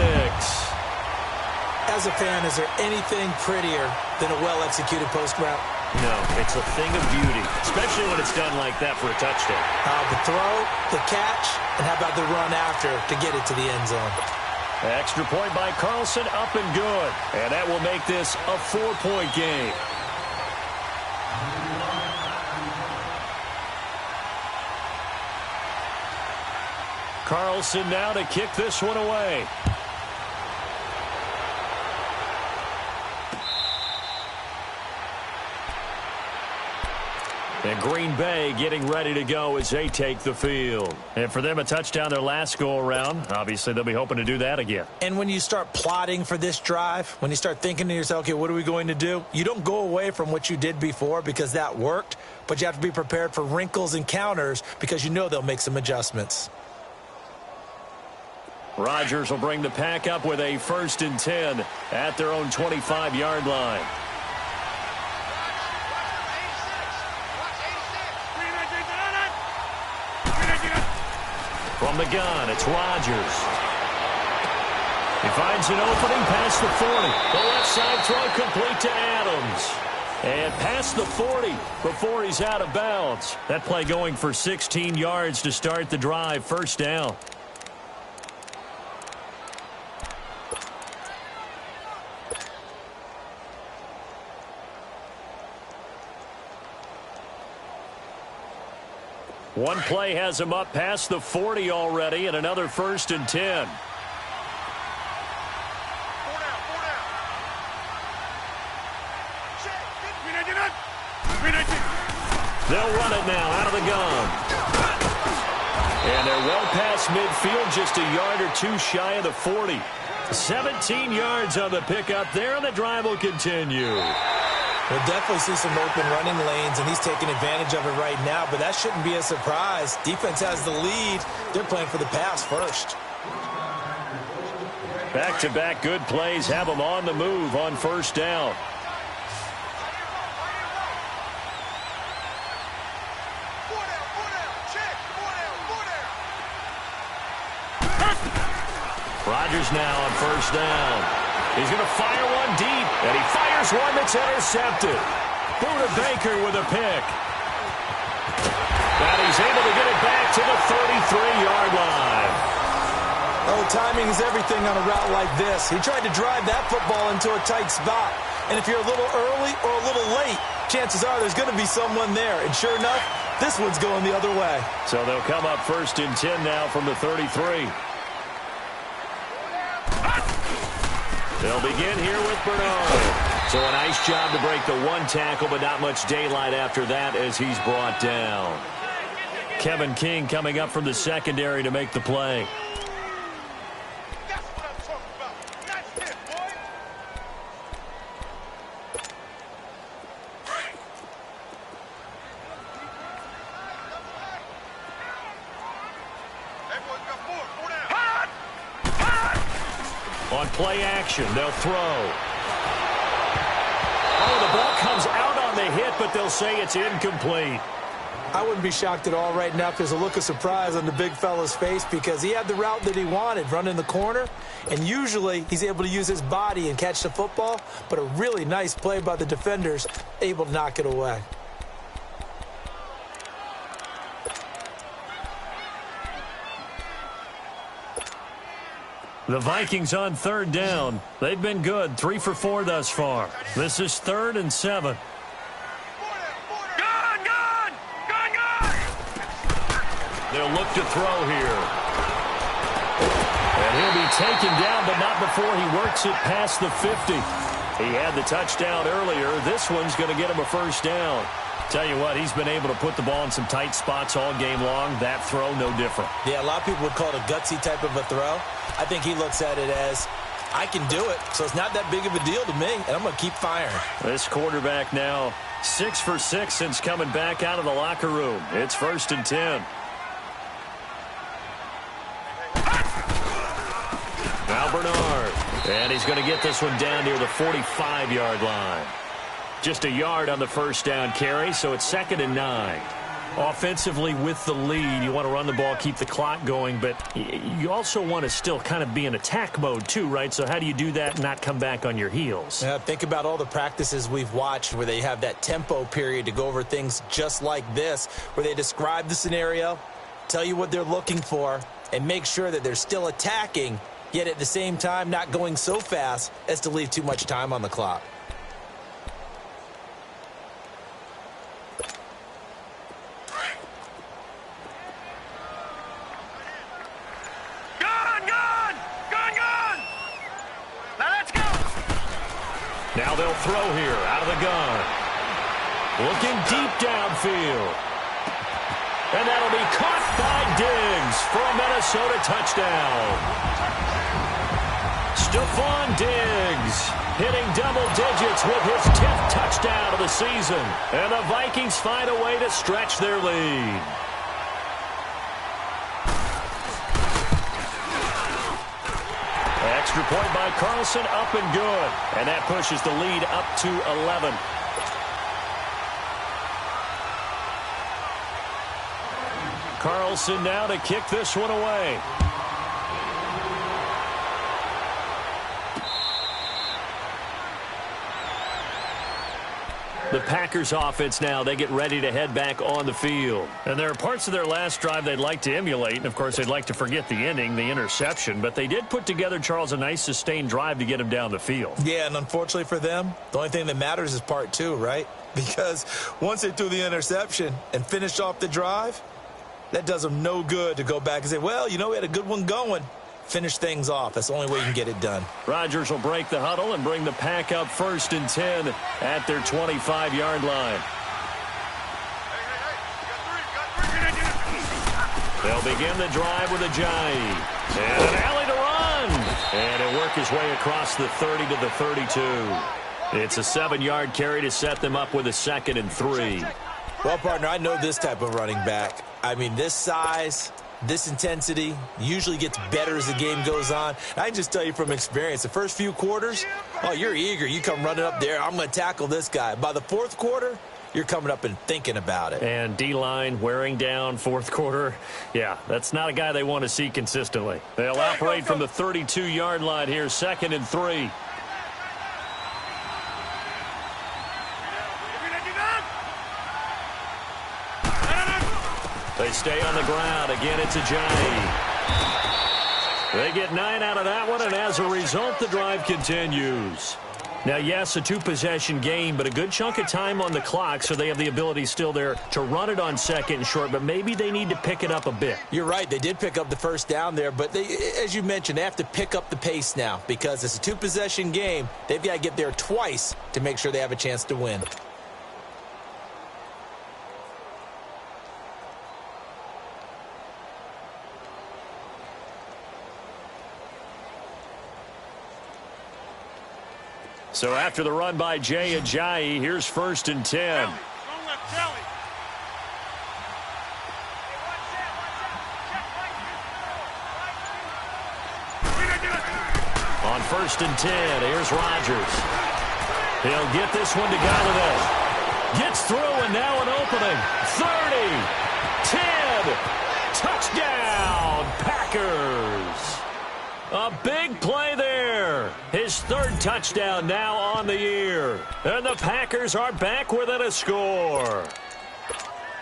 Speaker 3: As a fan, is there anything prettier than a well-executed post route?
Speaker 1: No, it's a thing of beauty, especially when it's done like that for a touchdown.
Speaker 3: The throw, the catch, and how about the run after to get it to the end zone?
Speaker 1: Extra point by Carlson, up and good. And that will make this a 4-point game. Carlson now to kick this one away. And Green Bay getting ready to go as they take the field. And for them, a touchdown their last go-around. Obviously, they'll be hoping to do that again.
Speaker 3: And when you start plotting for this drive, when you start thinking to yourself, okay, what are we going to do? You don't go away from what you did before because that worked, but you have to be prepared for wrinkles and counters because you know they'll make some adjustments.
Speaker 1: Rodgers will bring the pack up with a 1st and 10 at their own 25-yard line. From the gun, it's Rodgers. He finds an opening past the 40. The left side throw complete to Adams. And past the 40 before he's out of bounds. That play going for 16 yards to start the drive. 1st down. One play has him up past the 40 already, and another 1st and 10. They'll run it now out of the gun. And they're well past midfield, just a yard or 2 shy of the 40. 17 yards on the pickup there, and the drive will continue.
Speaker 3: We'll definitely see some open running lanes, and he's taking advantage of it right now, but that shouldn't be a surprise. Defense has the lead. They're playing for the pass first.
Speaker 1: Back-to-back good plays have them on the move on 1st down. Rodgers now on 1st down. He's going to fire one deep, and he fires one that's intercepted. Buda Baker with a pick. And he's able to get it back to the 33-yard line.
Speaker 3: Oh, timing is everything on a route like this. He tried to drive that football into a tight spot. And if you're a little early or a little late, chances are there's going to be someone there. And sure enough, this one's going the other way.
Speaker 1: So they'll come up 1st and 10 now from the 33. They'll begin here with Bernard. So a nice job to break the one tackle, but not much daylight after that as he's brought down. Kevin King coming up from the secondary to make the play.
Speaker 2: That's what I'm talking about. Nice hit, boy. Hey, boys, got four. 4 down.
Speaker 1: On play action, they'll throw. Oh, the ball comes out on the hit, but they'll say it's incomplete.
Speaker 3: I wouldn't be shocked at all right now if there's a look of surprise on the big fella's face because he had the route that he wanted, running the corner, and usually he's able to use his body and catch the football, but a really nice play by the defenders, able to knock it away.
Speaker 1: The Vikings on 3rd down. They've been good, 3 for 4 thus far. This is 3rd and 7. They'll look to throw here. And he'll be taken down, but not before he works it past the 50. He had the touchdown earlier. This one's going to get him a 1st down. Tell you what, he's been able to put the ball in some tight spots all game long. That throw, no different.
Speaker 3: Yeah, a lot of people would call it a gutsy type of a throw. I think he looks at it as, I can do it, so it's not that big of a deal to me, and I'm going to keep firing.
Speaker 1: This quarterback now 6 for 6 since coming back out of the locker room. It's 1st and 10. Now Bernard. And he's going to get this one down near the 45-yard line. Just a yard on the 1st down carry, so it's 2nd and 9. Offensively with the lead, you want to run the ball, keep the clock going, but you also want to still kind of be in attack mode too, right? So how do you do that and not come back on your heels?
Speaker 3: Yeah, think about all the practices we've watched where they have that tempo period to go over things just like this, where they describe the scenario, tell you what they're looking for, and make sure that they're still attacking, yet at the same time not going so fast as to leave too much time on the clock.
Speaker 1: Now they'll throw here out of the gun. Looking deep downfield. And that'll be caught by Diggs for a Minnesota touchdown. Stephon Diggs hitting double digits with his 10th touchdown of the season. And the Vikings find a way to stretch their lead. Extra point by Carlson, up and good. And that pushes the lead up to 11. Carlson now to kick this one away. The Packers offense now, they get ready to head back on the field. And there are parts of their last drive they'd like to emulate. And, of course, they'd like to forget the inning, the interception. But they did put together, Charles, a nice sustained drive to get him down the field.
Speaker 3: Yeah, and unfortunately for them, the only thing that matters is part 2, right? Because once they threw the interception and finished off the drive, that does them no good to go back and say, well, you know, we had a good one going. Finish things off. That's the only way you can get it done. Rodgers will break the huddle and bring the Pack up 1st and 10 at their 25-yard line. They'll begin the drive with a Ajayi. And an alley to run. And he'll work his way across the 30 to the 32. It's a 7-yard carry to set them up with a 2nd and 3. Well, partner, I know this type of running back. I mean, this size, this intensity usually gets better as the game goes on. I can just tell you from experience, the first few quarters, oh, you're eager. You come running up there, I'm going to tackle this guy. By the 4th quarter, you're coming up and thinking about it. And D-line wearing down 4th quarter. Yeah, that's not a guy they want to see consistently. They'll operate from the 32-yard line here, 2nd and 3.
Speaker 1: They stay on the ground. Again, it's Ajayi. They get 9 out of that one, and as a result, the drive continues. Now, yes, a 2-possession game, but a good chunk of time on the clock, so they have the ability still there to run it on second and short, but maybe they need to pick it up a bit.
Speaker 3: You're right. They did pick up the first down there, but they, as you mentioned, they have to pick up the pace now because it's a 2-possession game. They've got to get there twice to make sure they have a chance to win.
Speaker 1: So after the run by Jay Ajayi, here's 1st and 10. On 1st and 10, here's Rodgers. He'll get this one to Galladay. Gets through, and now an opening. 30, 10, touchdown, Packers. A big play there. His 3rd touchdown now on the year. And the Packers are back within a score.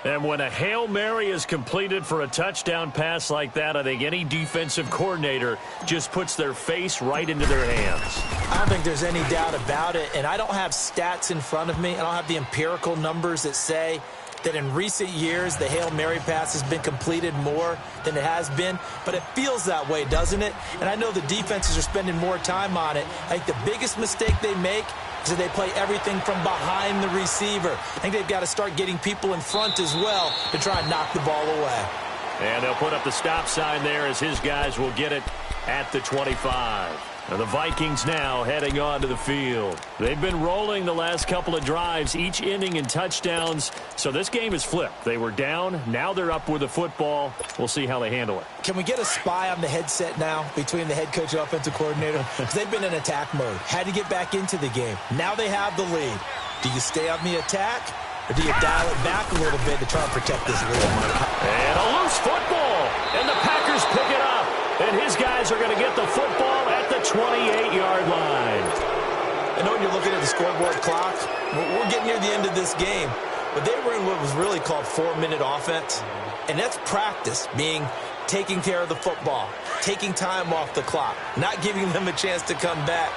Speaker 1: And when a Hail Mary is completed for a touchdown pass like that, I think any defensive coordinator just puts their face right into their hands.
Speaker 3: I don't think there's any doubt about it. And I don't have stats in front of me. I don't have the empirical numbers that say that in recent years the Hail Mary pass has been completed more than it has been, but it feels that way, doesn't it? And I know the defenses are spending more time on it. I think the biggest mistake they make is that they play everything from behind the receiver. I think they've got to start getting people in front as well to try and knock the ball away.
Speaker 1: And they'll put up the stop sign there as his guys will get it at the 25. Now the Vikings now heading onto the field. They've been rolling the last couple of drives, each ending in touchdowns. So this game is flipped. They were down. Now they're up with the football. We'll see how they handle it.
Speaker 3: Can we get a spy on the headset now between the head coach and offensive coordinator? Because they've been in attack mode. Had to get back into the game. Now they have the lead. Do you stay on the attack, or do you dial it back a little bit to try and protect this lead?
Speaker 1: And a loose football. And the Packers pick it up. And his guys are going to get the football at the 28-yard line.
Speaker 3: I know when you're looking at the scoreboard clock, we're getting near the end of this game, but they were in what was really called 4-minute offense, and that's practice, meaning taking care of the football, taking time off the clock, not giving them a chance to come back.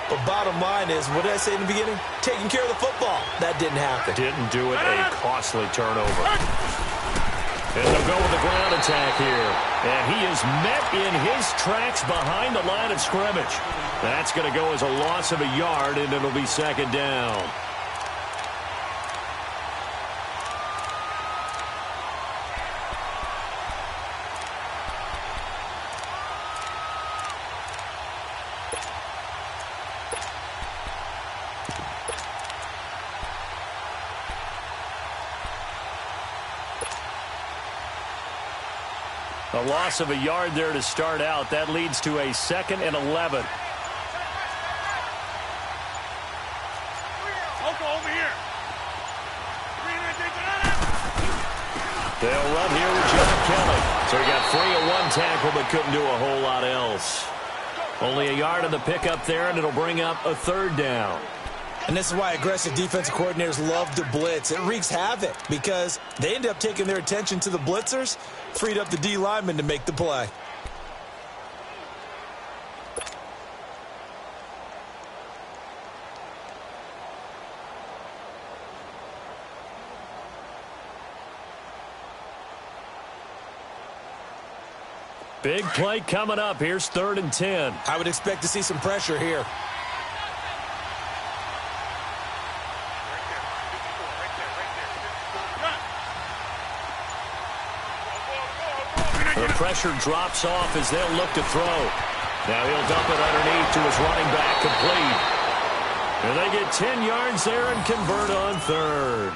Speaker 3: But bottom line is, what did I say in the beginning? Taking care of the football. That didn't happen.
Speaker 1: Didn't do it. A costly turnover. And they'll go with the ground attack here. And he is met in his tracks behind the line of scrimmage. That's going to go as a loss of a yard, and it'll be 2nd down. A loss of a yard there to start out. That leads to a 2nd and 11. They'll run here with John Kelly. So he got free of one tackle but couldn't do a whole lot else. Only a yard on the pickup there, and it'll bring up a 3rd down.
Speaker 3: And this is why aggressive defensive coordinators love to blitz. It wreaks havoc because they end up taking their attention to the blitzers, freed up the D lineman to make the play.
Speaker 1: Big play coming up. Here's 3rd and 10.
Speaker 3: I would expect to see some pressure here.
Speaker 1: The pressure drops off as they'll look to throw. Now he'll dump it underneath to his running back, complete. And they get 10 yards there and convert on 3rd.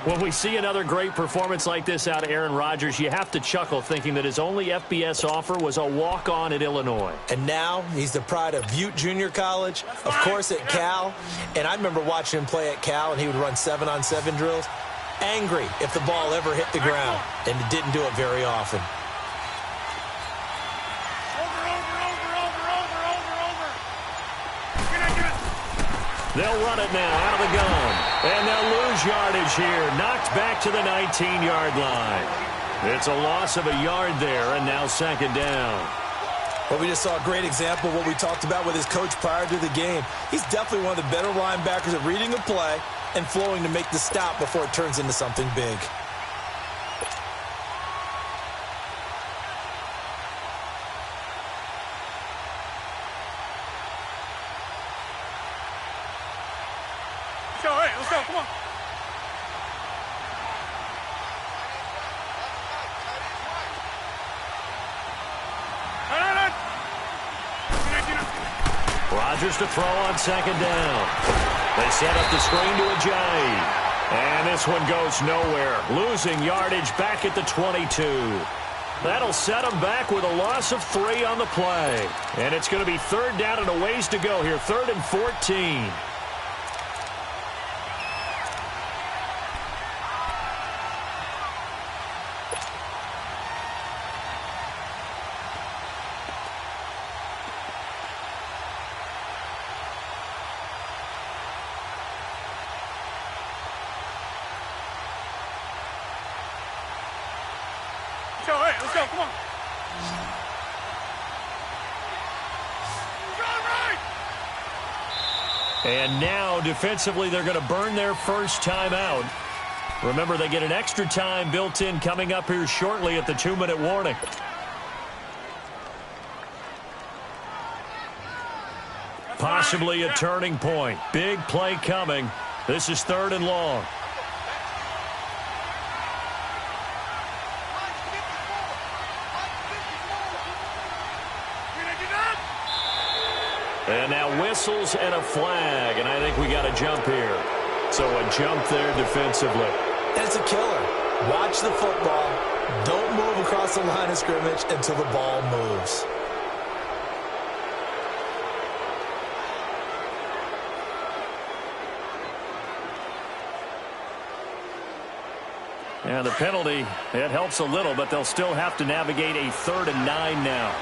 Speaker 1: When we see another great performance like this out of Aaron Rodgers, you have to chuckle thinking that his only FBS offer was a walk-on at Illinois.
Speaker 3: And now he's the pride of Butte Junior College, of course at Cal. And I remember watching him play at Cal, and he would run 7-on-7 drills. Angry if the ball ever hit the ground, and it didn't do it very often.
Speaker 1: They'll run it now out of the gun. And they'll lose yardage here. Knocked back to the 19-yard line. It's a loss of a yard there, and now second down.
Speaker 3: Well, we just saw a great example of what we talked about with his coach prior to the game. He's definitely one of the better linebackers at reading a play and flowing to make the stop before it turns into something big.
Speaker 2: Let's go, come on.
Speaker 1: Rodgers to throw on second down. They set up the screen to Ajayi. And this one goes nowhere. Losing yardage back at the 22. That'll set them back with a loss of 3 on the play. And it's going to be third down and a ways to go here. 3rd and 14.
Speaker 2: Let's go, come on.
Speaker 1: And now, defensively, they're going to burn their first time out. Remember, they get an extra time built in coming up here shortly at the 2-minute warning. Possibly a turning point. Big play coming. This is 3rd and long. And now whistles and a flag, and I think we got a jump here. So a jump there defensively.
Speaker 3: And it's a killer. Watch the football. Don't move across the line of scrimmage until the ball moves.
Speaker 1: And the penalty, it helps a little, but they'll still have to navigate a 3rd and 9 now.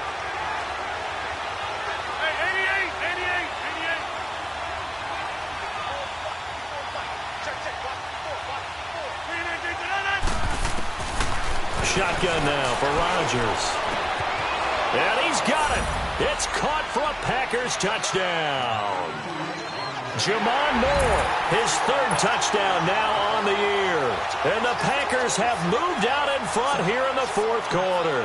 Speaker 1: Shotgun now for Rodgers. And he's got it. It's caught for a Packers touchdown. Jamon Moore, his 3rd touchdown now on the year. And the Packers have moved out in front here in the 4th quarter.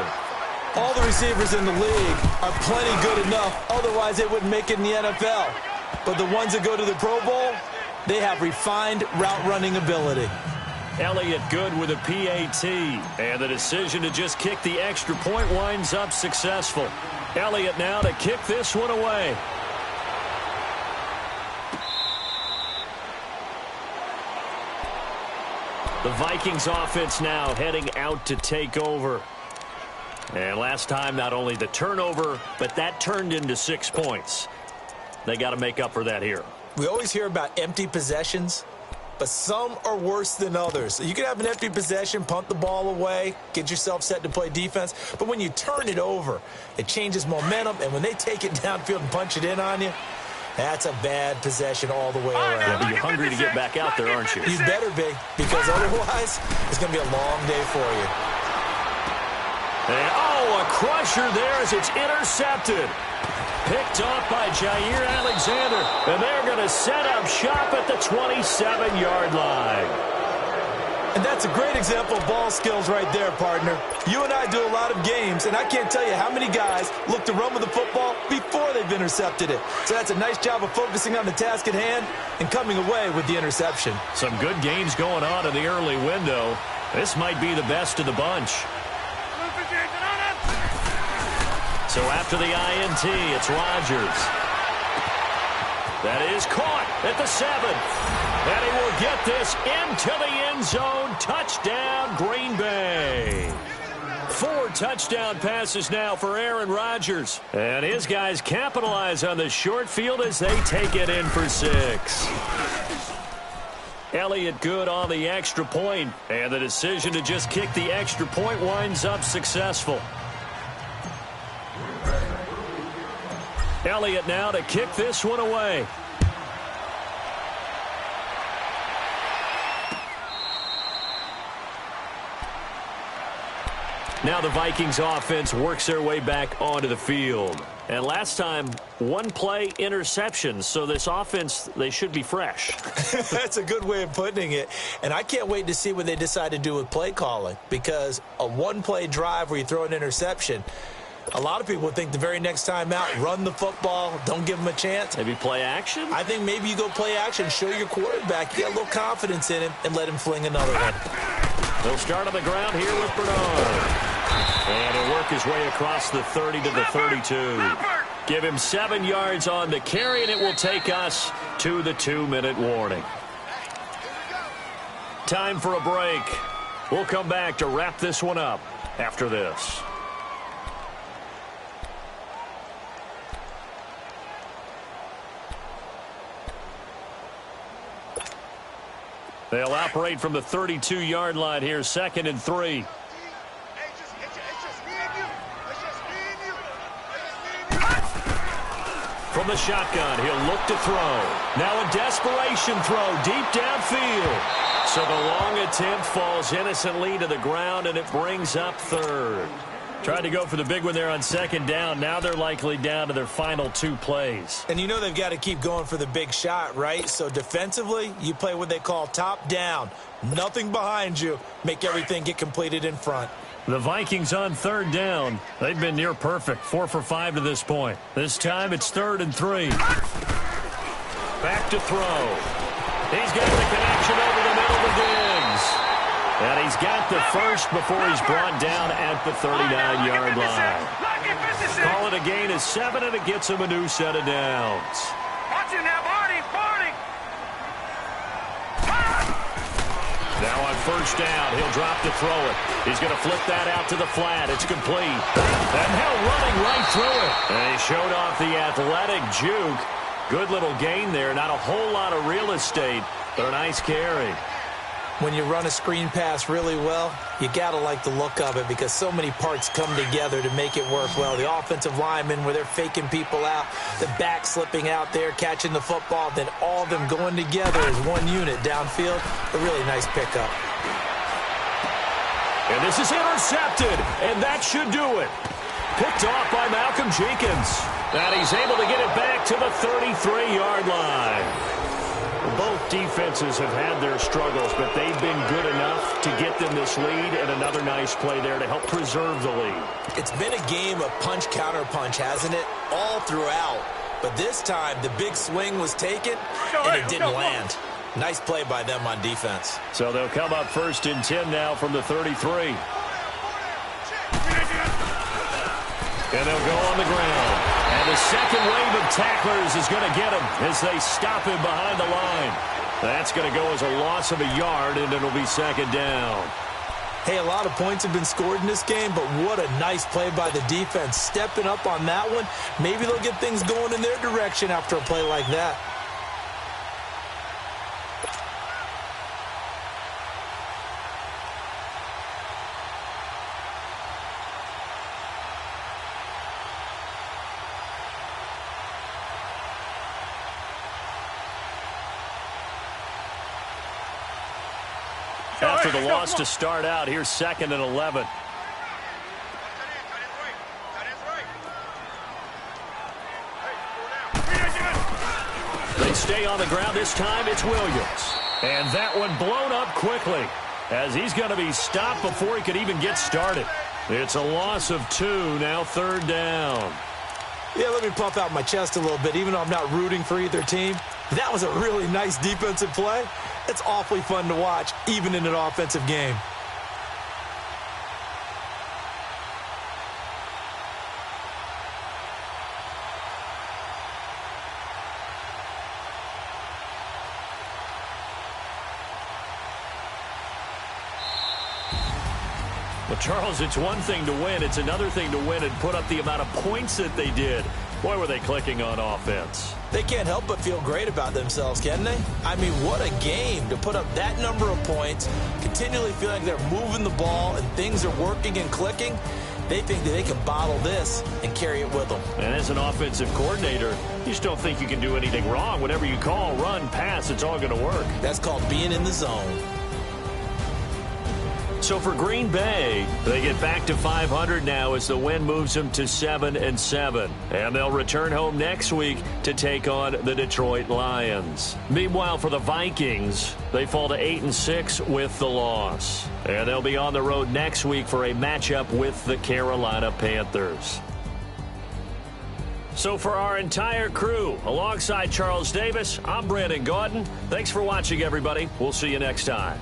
Speaker 3: All the receivers in the league are plenty good enough. Otherwise, they wouldn't make it in the NFL. But the ones that go to the Pro Bowl, they have refined route running ability.
Speaker 1: Elliott good with a PAT. And the decision to just kick the extra point winds up successful. Elliott now to kick this one away. The Vikings offense now heading out to take over. And last time, not only the turnover, but that turned into 6 points. They got to make up for that here.
Speaker 3: We always hear about empty possessions, but some are worse than others. You can have an empty possession, punt the ball away, get yourself set to play defense. But when you turn it over, it changes momentum. And when they take it downfield and punch it in on you, that's a bad possession all the way around.
Speaker 1: Yeah, but you're hungry to get back out there, aren't you?
Speaker 3: You better be, because otherwise it's going to be a long day for you.
Speaker 1: And, a crusher there as it's intercepted. Picked off by Jair Alexander. And they're going to set up shop at the 27-yard line.
Speaker 3: And that's a great example of ball skills right there, partner. You and I do a lot of games, and I can't tell you how many guys look to run with the football before they've intercepted it. So that's a nice job of focusing on the task at hand and coming away with the interception.
Speaker 1: Some good games going on in the early window. This might be the best of the bunch. So after the INT, it's Rodgers. That is caught at the 7. And he will get this into the end zone. Touchdown, Green Bay. 4 touchdown passes now for Aaron Rodgers. And his guys capitalize on the short field as they take it in for 6. Elliott good on the extra point. And the decision to just kick the extra point winds up successful. Elliott now to kick this one away. Now the Vikings offense works their way back onto the field. And last time, one play interception. So this offense, they should be fresh.
Speaker 3: That's a good way of putting it. And I can't wait to see what they decide to do with play calling. Because a one-play drive where you throw an interception, a lot of people would think the very next time out, run the football, don't give them a chance.
Speaker 1: Maybe play action?
Speaker 3: I think maybe you go play action, show your quarterback, you got a little confidence in him, and let him fling another one.
Speaker 1: They'll start on the ground here with Bernard. And he'll work his way across the 30 to the 32. Give him 7 yards on the carry, and it will take us to the 2-minute warning. Time for a break. We'll come back to wrap this one up after this. They'll operate from the 32-yard line here, 2nd and 3. From the shotgun, he'll look to throw. Now a desperation throw deep downfield. So the long attempt falls innocently to the ground, and it brings up 3rd. Tried to go for the big one there on 2nd down. Now they're likely down to their final 2 plays.
Speaker 3: And you know they've got to keep going for the big shot, right? So defensively, you play what they call top down. Nothing behind you. Make everything get completed in front.
Speaker 1: The Vikings on 3rd down. They've been near perfect, 4 for 5 to this point. This time it's 3rd and 3. Back to throw. He's got the connection over the middle to Diggs. And he's got the first before he's brought down at the 39-yard line. Call it a gain of 7, and it gets him a new set of downs.
Speaker 2: Watch it now, Barney.
Speaker 1: Now on 1st down, he'll drop to throw it. He's going to flip that out to the flat. It's complete. And Hill running right through it. And he showed off the athletic juke. Good little gain there. Not a whole lot of real estate, but a nice carry.
Speaker 3: When you run a screen pass really well, you got to like the look of it because so many parts come together to make it work well. The offensive linemen, where they're faking people out, the back slipping out there, catching the football, then all of them going together as one unit downfield. A really nice pickup.
Speaker 1: And this is intercepted, and that should do it. Picked off by Malcolm Jenkins. And he's able to get it back to the 33-yard line. Both defenses have had their struggles, but they've been good enough to get them this lead, and another nice play there to help preserve the lead.
Speaker 3: It's been a game of punch-counter-punch, hasn't it? All throughout. But this time, the big swing was taken, and it didn't land. Nice play by them on defense.
Speaker 1: So they'll come up 1st and 10 now from the 33. And they'll go on the ground. And the second wave of tacklers is going to get him as they stop him behind the line. That's going to go as a loss of a yard, and it'll be 2nd down.
Speaker 3: Hey, a lot of points have been scored in this game, but what a nice play by the defense. Stepping up on that one, maybe they'll get things going in their direction after a play like that.
Speaker 1: After the loss to start out, here's 2nd and 11. They stay on the ground. This time it's Williams. And that one blown up quickly as he's going to be stopped before he could even get started. It's a loss of 2, now 3rd down.
Speaker 3: Yeah, let me puff out my chest a little bit, even though I'm not rooting for either team. That was a really nice defensive play. It's awfully fun to watch, even in an offensive game.
Speaker 1: Well, Charles, it's one thing to win. It's another thing to win and put up the amount of points that they did. Boy, were they clicking on offense.
Speaker 3: They can't help but feel great about themselves, can they? I mean, what a game to put up that number of points, continually feel like they're moving the ball and things are working and clicking. They think that they can bottle this and carry it with them.
Speaker 1: And as an offensive coordinator, you just don't think you can do anything wrong. Whatever you call, run, pass, it's all going to work.
Speaker 3: That's called being in the zone.
Speaker 1: So for Green Bay, they get back to 500 now as the win moves them to 7-7. And they'll return home next week to take on the Detroit Lions. Meanwhile, for the Vikings, they fall to 8-6 with the loss. And they'll be on the road next week for a matchup with the Carolina Panthers. So for our entire crew, alongside Charles Davis, I'm Brandon Gaudin. Thanks for watching, everybody. We'll see you next time.